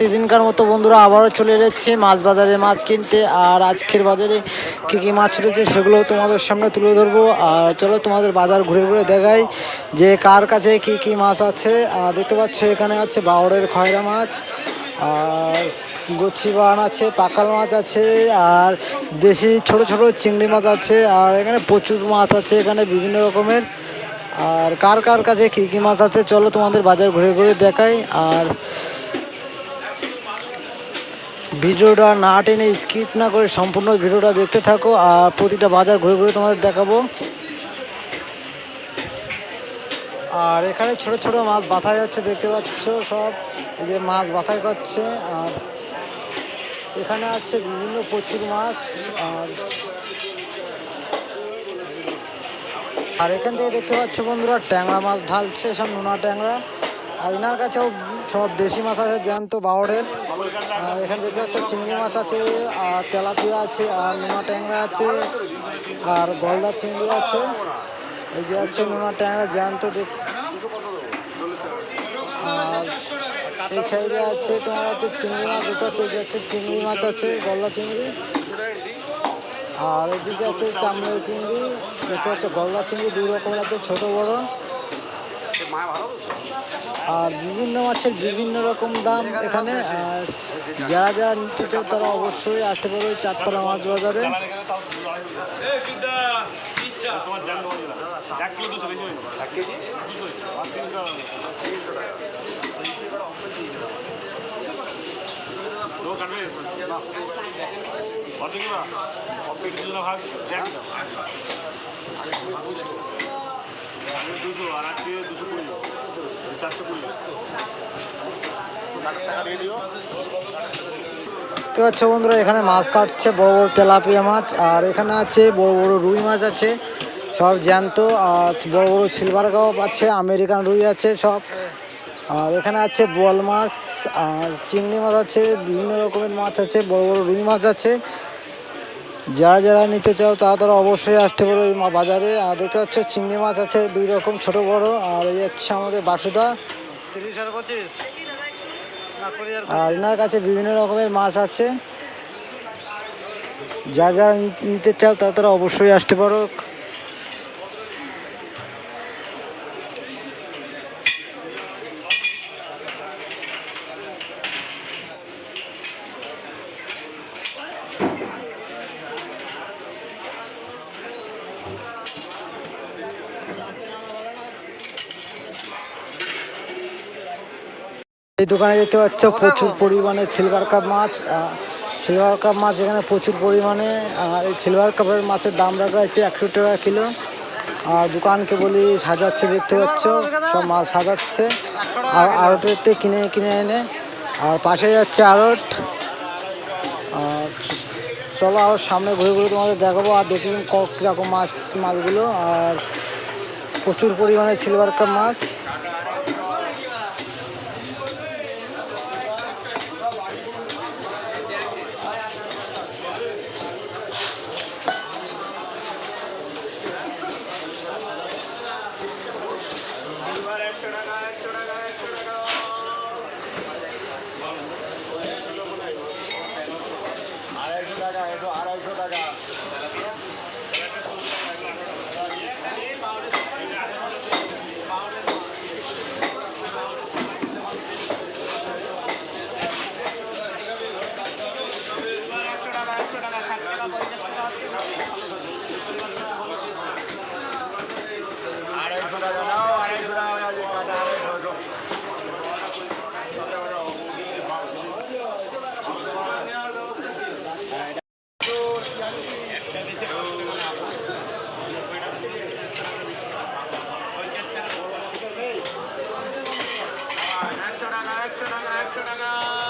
প্রতিদিনকার মতো বন্ধুরা আবারও চলে এসেছি মাছ বাজারে মাছ কিনতে। আর আজকের বাজারে কী কী মাছ উঠেছে সেগুলো তোমাদের সামনে তুলে ধরবো। আর চলো তোমাদের বাজার ঘুরে ঘুরে দেখাই যে কার কাছে কী কী মাছ আছে। দেখতে পাচ্ছ এখানে আছে বাওড়ের খয়রা মাছ, আর গছিবান আছে, পাকাল মাছ আছে, আর দেশি ছোট ছোট চিংড়ি মাছ আছে। আর এখানে প্রচুর মাছ আছে এখানে বিভিন্ন রকমের। আর কার কার কাছে কী কী মাছ আছে চলো তোমাদের বাজার ঘুরে ঘুরে দেখাই। আর ভিডিওটা না টেনে স্কিপ না করে সম্পূর্ণ ভিডিওটা দেখতে থাকো, আর প্রতিটা বাজার ঘুরে ঘুরে তোমাদের দেখাবো। আর এখানে ছোট ছোট মাছ বাছাই হচ্ছে, দেখতে পাচ্ছ সব এই যে মাছ বাছাই করছে। আর এখানে আছে বিভিন্ন প্রচুর মাছ। আর আর এখান থেকে দেখতে পাচ্ছ বন্ধুরা ট্যাংরা মাছ ঢালছে, সব নোনা ট্যাংরা। আর এনার কাছেও সব দেশি মাছ আছে জ্যান্ত বাওড়ের। এখানে দেখতে পাচ্ছ চিংড়ি মাছ আছে, আর তেলাপিয়া আছে, আর নোনা ট্যাংরা আছে, আর গলদা চিংড়ি আছে। এই যে আছে নোনা ট্যাংরা জ্যান্ত আর এই সাইডে আছে তোমার হচ্ছে চিংড়ি মাছ দেখতে পাচ্ছ, এই যে আছে চিংড়ি মাছ আছে, গলদা চিংড়ি। আর এদিকে আছে চামড়া চিংড়ি, দেখতে পাচ্ছ গলদা চিংড়ি দুই রকমের আছে, ছোট বড়। আর বিভিন্ন মাছের বিভিন্ন রকম দাম এখানে। আর যারা যারা নিতে চাও তারা অবশ্যই আসতে পারবে চারতলা মাছ বাজারে। দেখতে পাচ্ছ বন্ধুরা এখানে মাছ কাটছে, বড় বড় তেলাপিয়া মাছ। আর এখানে আছে বড় বড় রুই মাছ আছে, সব জ্যান্ত। আর বড় বড় সিলভার কাপ আছে, আমেরিকান রুই আছে সব। আর এখানে আছে বোয়াল মাছ, আর চিংড়ি মাছ আছে, বিভিন্ন রকমের মাছ আছে, বড় বড় রুই মাছ আছে। যারা যারা নিতে চাও তারা অবশ্যই আসতে পারো এই বাজারে। আর দেখতে পাচ্ছ চিংড়ি মাছ আছে দুই রকম, ছোট বড়। আর এই হচ্ছে আমাদের বাসুদা। আর এনার কাছে বিভিন্ন রকমের মাছ আছে, যা যা নিতে চাও তারা অবশ্যই আসতে পারো। এই দোকানে দেখতে পাচ্ছ প্রচুর পরিমাণে সিলভার কাপ মাছ। সিলভার কাপ মাছ এখানে প্রচুর পরিমাণে। আর এই সিলভার কাপের মাছের দাম রাখা আছে 100 টাকা কিলো। আর দোকানকে বলি সাজাচ্ছে, দেখতে পাচ্ছ সব মাছ সাজাচ্ছে আর আড়তেতে কিনে কিনে এনে। আর পাশে যাচ্ছে আড়ত। আর চলো আরও সামনে ঘুরে ঘুরে তোমাদের দেখাবো আর দেখি কীরকম মাছগুলো। আর প্রচুর পরিমাণে সিলভার কাপ মাছ। একশো টাকা।